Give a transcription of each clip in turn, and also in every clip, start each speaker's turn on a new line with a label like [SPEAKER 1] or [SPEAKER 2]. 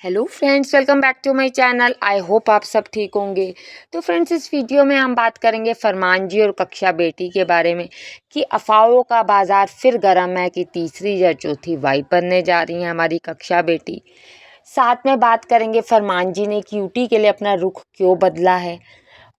[SPEAKER 1] Hello friends, welcome back to my channel. I hope आप सब ठीक होंगे। तो फ्रेंड्स, इस वीडियो में हम बात करेंगे फरमान जी और कक्षा बेटी के बारे में कि अफवाहों का बाज़ार फिर गर्म है कि तीसरी या चौथी वाइफ बनने जा रही हैं हमारी कक्षा बेटी। साथ में बात करेंगे फरमान जी ने क्यूटी के लिए अपना रुख क्यों बदला है,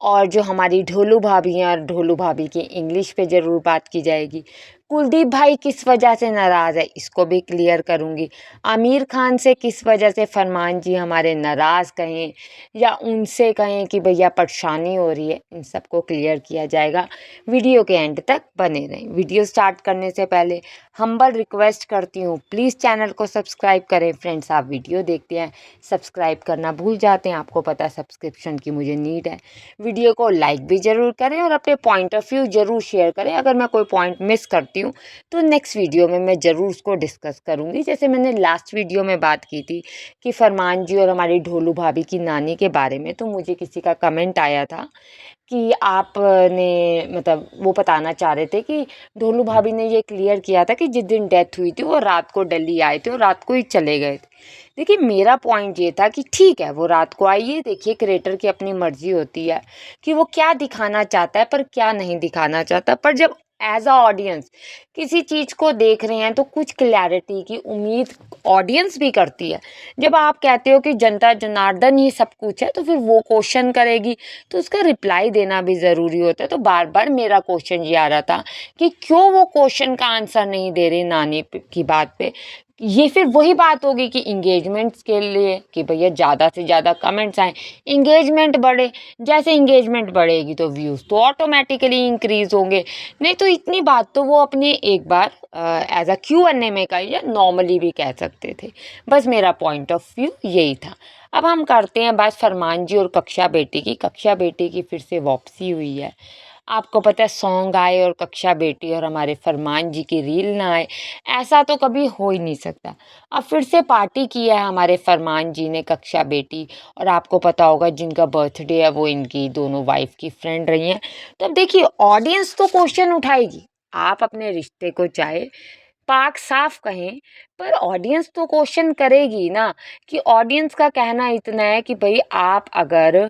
[SPEAKER 1] और जो हमारी ढोलू भाभी हैं और ढोलू भाभी की इंग्लिश पे ज़रूर बात की जाएगी। कुलदीप भाई किस वजह से नाराज़ है, इसको भी क्लियर करूँगी। आमिर खान से किस वजह से फरमान जी हमारे नाराज़ कहें या उनसे कहें कि भैया परेशानी हो रही है, इन सबको क्लियर किया जाएगा। वीडियो के एंड तक बने रहें। वीडियो स्टार्ट करने से पहले हम्बल रिक्वेस्ट करती हूँ, प्लीज़ चैनल को सब्सक्राइब करें। फ्रेंड्स, आप वीडियो देखते हैं, सब्सक्राइब करना भूल जाते हैं, आपको पता है सब्सक्रिप्शन की मुझे नीड है। वीडियो को लाइक भी ज़रूर करें और अपने पॉइंट ऑफ व्यू ज़रूर शेयर करें। अगर मैं कोई पॉइंट मिस करती हूँ तो नेक्स्ट वीडियो में मैं ज़रूर उसको डिस्कस करूँगी। जैसे मैंने लास्ट वीडियो में बात की थी कि फरमान जी और हमारी ढोलू भाभी की नानी के बारे में, तो मुझे किसी का कमेंट आया था कि आपने मतलब वो बताना चाह रहे थे कि ढोलू भाभी ने ये क्लियर किया था कि जिस दिन डेथ हुई थी वो रात को दिल्ली आए थे और रात को ही चले गए थे। देखिए, मेरा पॉइंट ये था कि ठीक है, वो रात को आइए, देखिए क्रिएटर की अपनी मर्जी होती है कि वो क्या दिखाना चाहता है पर क्या नहीं दिखाना चाहता। पर जब एज अ ऑडियंस किसी चीज़ को देख रहे हैं तो कुछ क्लैरिटी की उम्मीद ऑडियंस भी करती है। जब आप कहते हो कि जनता जनार्दन ही सब कुछ है तो फिर वो क्वेश्चन करेगी तो उसका रिप्लाई देना भी ज़रूरी होता है। तो बार बार मेरा क्वेश्चन ये आ रहा था कि क्यों वो क्वेश्चन का आंसर नहीं दे रहे नानी की बात पे। ये फिर वही बात होगी कि इंगेजमेंट्स के लिए कि भैया ज़्यादा से ज़्यादा कमेंट्स आए, इंगेजमेंट बढ़े। जैसे इंगेजमेंट बढ़ेगी तो व्यूज़ तो ऑटोमेटिकली इंक्रीज़ होंगे। नहीं तो इतनी बात तो वो अपने एक बार एज अ Q&A में कही या नॉर्मली भी कह सकते थे। बस मेरा पॉइंट ऑफ व्यू यही था। अब हम करते हैं बात फरमान जी और कक्षा बेटी की। कक्षा बेटी की फिर से वापसी हुई है। आपको पता है, सॉन्ग आए और कक्षा बेटी और हमारे फरमान जी की रील ना आए, ऐसा तो कभी हो ही नहीं सकता। अब फिर से पार्टी की है हमारे फरमान जी ने कक्षा बेटी, और आपको पता होगा जिनका बर्थडे है वो इनकी दोनों वाइफ की फ्रेंड रही हैं। तो अब देखिए, ऑडियंस तो क्वेश्चन उठाएगी। आप अपने रिश्ते को चाहे पाक साफ कहें, पर ऑडियंस तो क्वेश्चन करेगी ना। कि ऑडियंस का कहना इतना है कि भाई आप अगर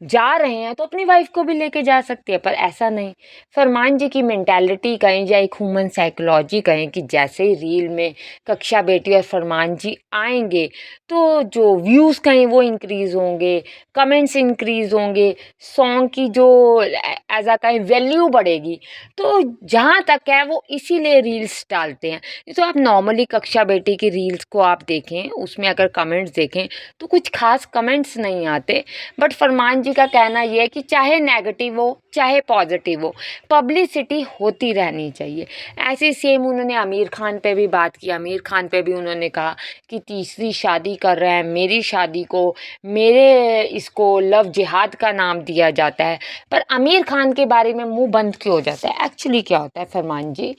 [SPEAKER 1] जा रहे हैं तो अपनी वाइफ को भी लेके जा सकते हैं, पर ऐसा नहीं। फरमान जी की मेंटालिटी कहें या एक ह्यूमन साइकोलॉजी कहें कि जैसे ही रील में कक्षा बेटी और फरमान जी आएंगे तो जो व्यूज़ कहें वो इंक्रीज़ होंगे, कमेंट्स इंक्रीज़ होंगे, सॉन्ग की जो एज अ कहें वैल्यू बढ़ेगी। तो जहाँ तक है वो इसीलिए रील्स डालते हैं। तो आप नॉर्मली कक्षा बेटी की रील्स को आप देखें, उसमें अगर कमेंट्स देखें तो कुछ खास कमेंट्स नहीं आते। बट फरमान जी का कहना यह है कि चाहे नेगेटिव हो चाहे पॉजिटिव हो, पब्लिसिटी होती रहनी चाहिए। ऐसे सेम उन्होंने आमिर खान पे भी बात की। आमिर खान पे भी उन्होंने कहा कि तीसरी शादी कर रहे हैं, मेरी शादी को मेरे इसको लव जिहाद का नाम दिया जाता है। पर आमिर खान के बारे में मुंह बंद क्यों हो जाता है? एक्चुअली क्या होता है फरमान जी,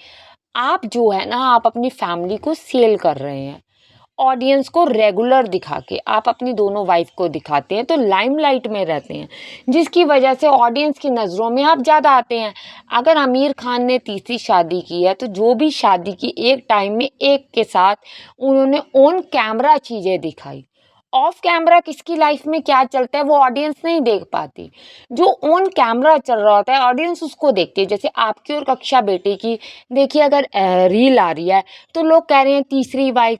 [SPEAKER 1] आप जो है ना, आप अपनी फैमिली को सेल कर रहे हैं। ऑडियंस को रेगुलर दिखा के आप अपनी दोनों वाइफ को दिखाते हैं तो लाइमलाइट में रहते हैं, जिसकी वजह से ऑडियंस की नज़रों में आप ज़्यादा आते हैं। अगर आमिर खान ने तीसरी शादी की है तो जो भी शादी की एक टाइम में एक के साथ उन्होंने ऑन कैमरा चीज़ें दिखाई। ऑफ कैमरा किसकी लाइफ में क्या चलता है वो ऑडियंस नहीं देख पाती। जो ऑन कैमरा चल रहा होता है ऑडियंस उसको देखती है। जैसे आपकी और कक्षा बेटे की देखिए, अगर रील आ रही है तो लोग कह रहे हैं तीसरी वाइफ,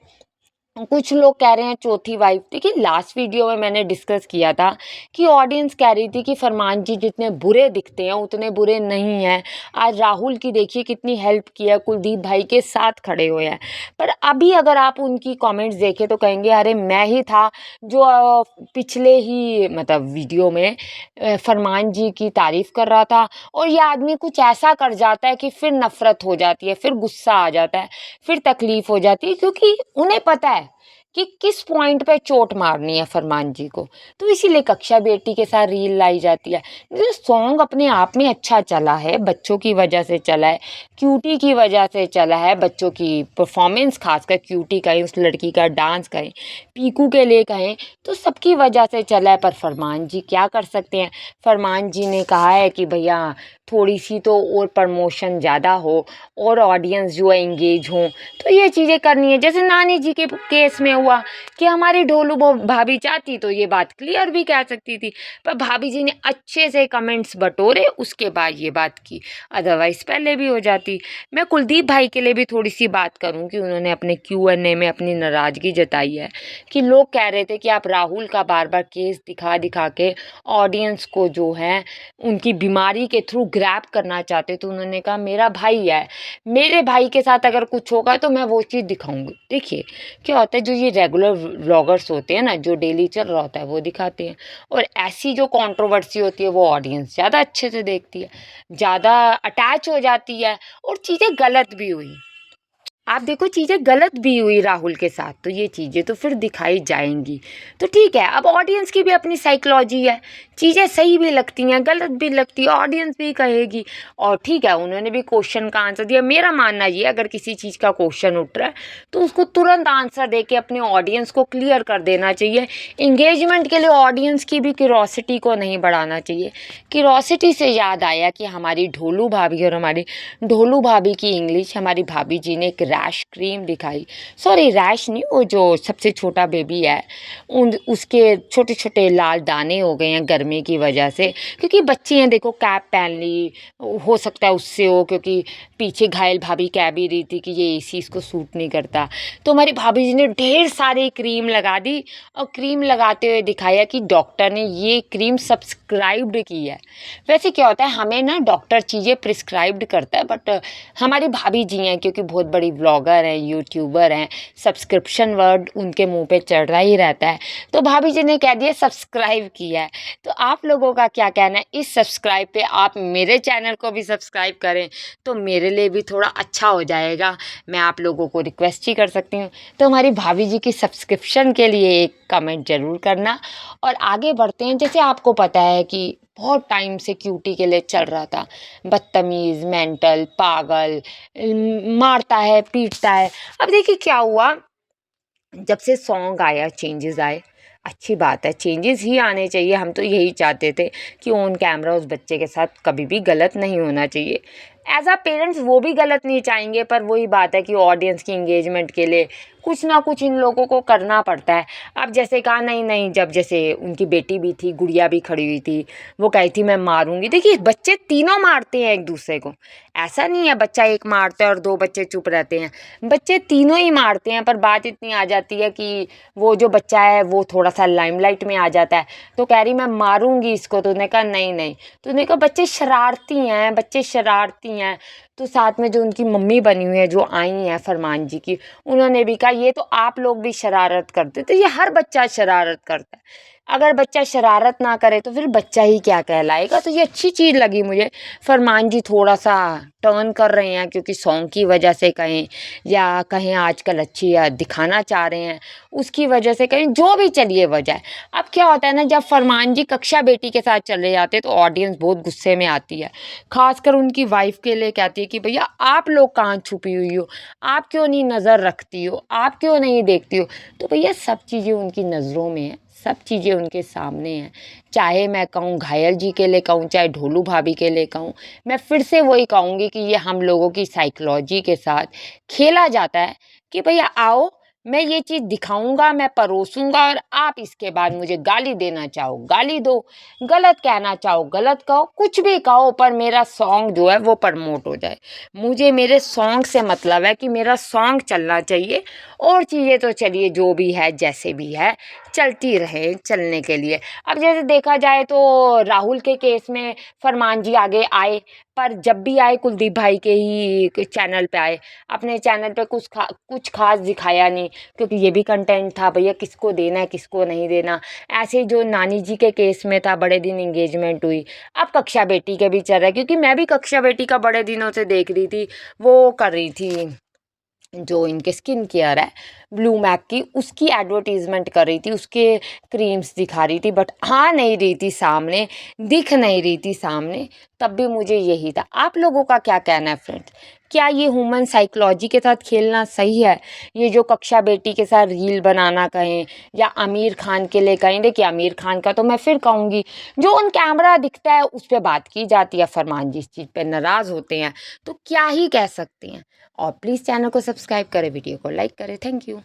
[SPEAKER 1] कुछ लोग कह रहे हैं चौथी वाइफ। देखिए, लास्ट वीडियो में मैंने डिस्कस किया था कि ऑडियंस कह रही थी कि फरमान जी जितने बुरे दिखते हैं उतने बुरे नहीं हैं। आज राहुल की देखिए कितनी हेल्प की है, कुलदीप भाई के साथ खड़े हुए हैं। पर अभी अगर आप उनकी कमेंट्स देखें तो कहेंगे अरे मैं ही था जो पिछले ही मतलब वीडियो में फरमान जी की तारीफ कर रहा था, और ये आदमी कुछ ऐसा कर जाता है कि फिर नफरत हो जाती है, फिर गुस्सा आ जाता है, फिर तकलीफ हो जाती है, क्योंकि उन्हें पता है कि किस पॉइंट पे चोट मारनी है फरमान जी को। तो इसीलिए कक्षा बेटी के साथ रील लाई जाती है। ये सॉन्ग अपने आप में अच्छा चला है, बच्चों की वजह से चला है, क्यूटी की वजह से चला है, बच्चों की परफॉर्मेंस, खासकर क्यूटी कहें, उस लड़की का डांस कहें, पीकू के लिए कहें, तो सबकी वजह से चला है। पर फरमान जी क्या कर सकते हैं? फरमान जी ने कहा है कि भैया थोड़ी सी तो और प्रमोशन ज़्यादा हो और ऑडियंस जो है इंगेज हों, तो ये चीज़ें करनी है। जैसे नानी जी के केस में हुआ कि हमारी ढोलू भाभी चाहती तो ये बात क्लियर भी कह सकती थी, पर भाभी जी ने अच्छे से कमेंट्स बटोरे, उसके बाद ये बात की, अदरवाइज पहले भी हो जाती। मैं कुलदीप भाई के लिए भी थोड़ी सी बात करूं कि उन्होंने अपने Q&A में अपनी नाराज़गी जताई है कि लोग कह रहे थे कि आप राहुल का बार बार केस दिखा दिखा के ऑडियंस को जो है उनकी बीमारी के थ्रू ग्रैब करना चाहते। तो उन्होंने कहा मेरा भाई है, मेरे भाई के साथ अगर कुछ होगा तो मैं वो चीज़ दिखाऊंगी। देखिए क्या होता है, जो ये रेगुलर व्लॉगर्स होते हैं ना, जो डेली चल रहा होता है वो दिखाते हैं, और ऐसी जो कंट्रोवर्सी होती है वो ऑडियंस ज़्यादा अच्छे से देखती है, ज़्यादा अटैच हो जाती है, और चीज़ें गलत भी हुई, आप देखो चीज़ें गलत भी हुई राहुल के साथ, तो ये चीज़ें तो फिर दिखाई जाएंगी। तो ठीक है, अब ऑडियंस की भी अपनी साइकोलॉजी है, चीज़ें सही भी लगती हैं, गलत भी लगती है, ऑडियंस भी कहेगी। और ठीक है, उन्होंने भी क्वेश्चन का आंसर दिया। मेरा मानना ये, अगर किसी चीज़ का क्वेश्चन उठ रहा है तो उसको तुरंत आंसर दे के अपने ऑडियंस को क्लियर कर देना चाहिए। इंगेजमेंट के लिए ऑडियंस की भी क्यूरोसिटी को नहीं बढ़ाना चाहिए। क्यूरोसिटी से याद आया कि हमारी ढोलू भाभी और हमारी ढोलू भाभी की इंग्लिश, हमारी भाभी जी ने एक रैश क्रीम दिखाई, सॉरी रैश नहीं, वो जो सबसे छोटा बेबी है उसके छोटे छोटे लाल दाने हो गए हैं गर्मी की वजह से, क्योंकि बच्ची हैं, देखो कैप पहन ली, हो सकता है उससे हो, क्योंकि पीछे घायल भाभी कह भी रही थी कि ये एसी इसको सूट नहीं करता। तो हमारी भाभी जी ने ढेर सारी क्रीम लगा दी, और क्रीम लगाते हुए दिखाया कि डॉक्टर ने ये क्रीम सब्सक्राइब्ड की है। वैसे क्या होता है, हमें ना डॉक्टर चीज़ें प्रिस्क्राइब्ड करता है, बट हमारी भाभी जी हैं, क्योंकि बहुत बड़ी व्लॉगर हैं, यूट्यूबर हैं, सब्सक्रिप्शन वर्ड उनके मुंह पे चढ़ रहा ही रहता है, तो भाभी जी ने कह दिया सब्सक्राइब किया है। तो आप लोगों का क्या कहना है इस सब्सक्राइब पे? आप मेरे चैनल को भी सब्सक्राइब करें तो मेरे लिए भी थोड़ा अच्छा हो जाएगा, मैं आप लोगों को रिक्वेस्ट ही कर सकती हूँ। तो हमारी भाभी जी की सब्सक्रिप्शन के लिए एक कमेंट ज़रूर करना। और आगे बढ़ते हैं। जैसे आपको पता है कि बहुत टाइम से क्यूटी के लिए चल रहा था, बदतमीज़, मेंटल, पागल, मारता है, पीटता है। अब देखिए क्या हुआ, जब से सॉन्ग आया चेंजेस आए, अच्छी बात है, चेंजेस ही आने चाहिए। हम तो यही चाहते थे कि ऑन कैमरा उस बच्चे के साथ कभी भी गलत नहीं होना चाहिए। एज अ पेरेंट्स वो भी गलत नहीं चाहेंगे, पर वही बात है कि ऑडियंस की इंगेजमेंट के लिए कुछ ना कुछ इन लोगों को करना पड़ता है। अब जैसे कहा नहीं नहीं, जब जैसे उनकी बेटी भी थी, गुड़िया भी खड़ी हुई थी, वो कही थी मैं मारूंगी। देखिए बच्चे तीनों मारते हैं एक दूसरे को, ऐसा नहीं है बच्चा एक मारता है और दो बच्चे चुप रहते हैं, बच्चे तीनों ही मारते हैं। पर बात इतनी आ जाती है कि वो जो बच्चा है वो थोड़ा सा लाइमलाइट में आ जाता है, तो कह रही मैं मारूंगी इसको। तो उन्होंने कहा नहीं नहीं, तो उन्होंने कहा बच्चे शरारती हैं, बच्चे शरारती हैं। तो साथ में जो उनकी मम्मी बनी हुई है, जो आई हैं फरमान जी की, उन्होंने भी कहा ये तो आप लोग भी शरारत करते। तो ये हर बच्चा शरारत करता है, अगर बच्चा शरारत ना करे तो फिर बच्चा ही क्या कहलाएगा। तो ये अच्छी चीज़ लगी मुझे, फरमान जी थोड़ा सा टर्न कर रहे हैं, क्योंकि सॉन्ग की वजह से कहें या कहें आजकल अच्छी दिखाना चाह रहे हैं, उसकी वजह से कहें, जो भी चलिए वजह है। अब क्या होता है ना, जब फरमान जी कक्षा बेटी के साथ चले जाते हैं तो ऑडियंस बहुत गुस्से में आती है, खासकर उनकी वाइफ के लिए कहती है कि भैया आप लोग कहाँ छुपी हुई हो, आप क्यों नहीं नज़र रखती हो, आप क्यों नहीं देखती हो। तो भैया सब चीज़ें उनकी नज़रों में है, सब चीज़ें उनके सामने हैं। चाहे मैं कहूँ घायल जी के लिए कहूँ, चाहे ढोलू भाभी के लिए कहूँ, मैं फिर से वही कहूँगी कि ये हम लोगों की साइकोलॉजी के साथ खेला जाता है कि भैया आओ, मैं ये चीज़ दिखाऊंगा, मैं परोसूंगा, और आप इसके बाद मुझे गाली देना चाहो गाली दो, गलत कहना चाहो गलत कहो, कुछ भी कहो, पर मेरा सॉन्ग जो है वो प्रमोट हो जाए। मुझे मेरे सॉन्ग से मतलब है कि मेरा सॉन्ग चलना चाहिए, और चीज़ें तो चलिए जो भी है जैसे भी है चलती रहे, चलने के लिए। अब जैसे देखा जाए तो राहुल के केस में फरमान जी आगे आए, पर जब भी आए कुलदीप भाई के ही चैनल पे आए, अपने चैनल पे कुछ खास दिखाया नहीं, क्योंकि ये भी कंटेंट था भैया किसको देना है किसको नहीं देना। ऐसे जो नानी जी के केस में था, बड़े दिन इंगेजमेंट हुई, अब कक्षा बेटी के भी चल रहा है, क्योंकि मैं भी कक्षा बेटी का बड़े दिनों से देख रही थी, वो कर रही थी जो इनके स्किन केयर है ब्लू मैक की, उसकी एडवर्टीजमेंट कर रही थी, उसके क्रीम्स दिखा रही थी, बट आ नहीं रही थी सामने, दिख नहीं रही थी सामने। तब भी मुझे यही था। आप लोगों का क्या कहना है फ्रेंड्स, क्या ये ह्यूमन साइकोलॉजी के साथ खेलना सही है? ये जो कक्षा बेटी के साथ रील बनाना कहें, या आमिर खान के लिए कहें, देखिए आमिर खान का तो मैं फिर कहूँगी, जो ऑन कैमरा दिखता है उस पर बात की जाती है, फरमान जिस चीज़ पर नाराज़ होते हैं तो क्या ही कह सकते हैं। और प्लीज़ चैनल को सब्सक्राइब करें, वीडियो को लाइक करें। Thank you.